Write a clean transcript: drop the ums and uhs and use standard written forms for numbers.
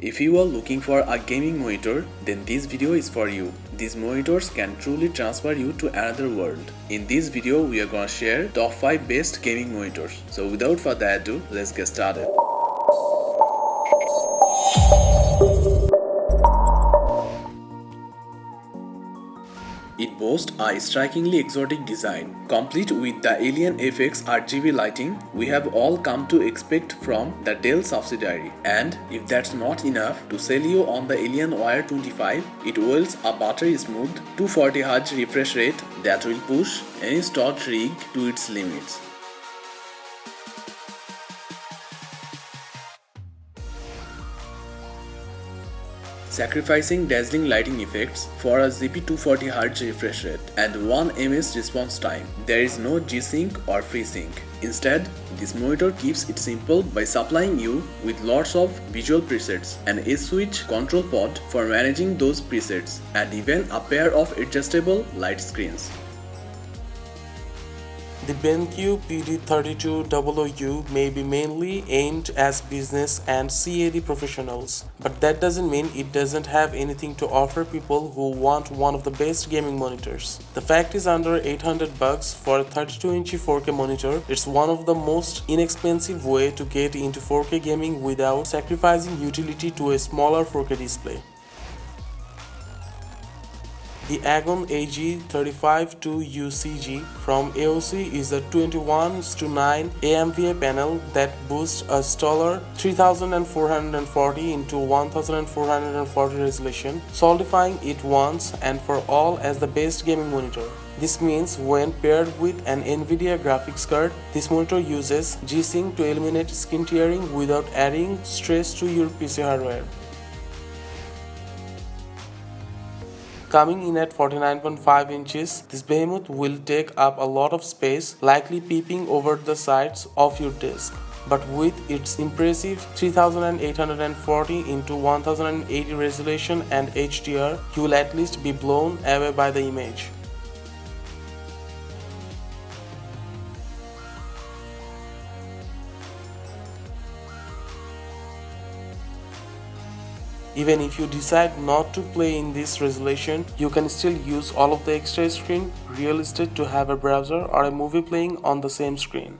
If you are looking for a gaming monitor, then this video is for you. These monitors can truly transfer you to another world. In this video, we are gonna share top 5 best gaming monitors. So without further ado, let's get started. It boasts a strikingly exotic design. Complete with the Alien FX RGB lighting, we have all come to expect from the Dell subsidiary. And if that's not enough to sell you on the Alienware 25, it wields a buttery smooth 240Hz refresh rate that will push any stock rig to its limits. Sacrificing dazzling lighting effects for a ZP 240Hz refresh rate and 1 ms response time. There is no G-Sync or FreeSync. Instead, this monitor keeps it simple by supplying you with lots of visual presets, an S-switch control pod for managing those presets, and even a pair of adjustable light screens. The BenQ PD3200U may be mainly aimed as business and CAD professionals, but that doesn't mean it doesn't have anything to offer people who want one of the best gaming monitors. The fact is, under $800 for a 32-inch 4K monitor, it's one of the most inexpensive way to get into 4K gaming without sacrificing utility to a smaller 4K display. The Agon AG352UCG from AOC is a 21:9 AMVA panel that boasts a stellar 3440 into 1440 resolution, solidifying it once and for all as the best gaming monitor. This means when paired with an NVIDIA graphics card, this monitor uses G-Sync to eliminate skin tearing without adding stress to your PC hardware. Coming in at 49.5 inches, this behemoth will take up a lot of space, likely peeping over the sides of your desk. But with its impressive 3840 into 1080 resolution and HDR, you will at least be blown away by the image. Even if you decide not to play in this resolution, you can still use all of the extra screen real estate to have a browser or a movie playing on the same screen.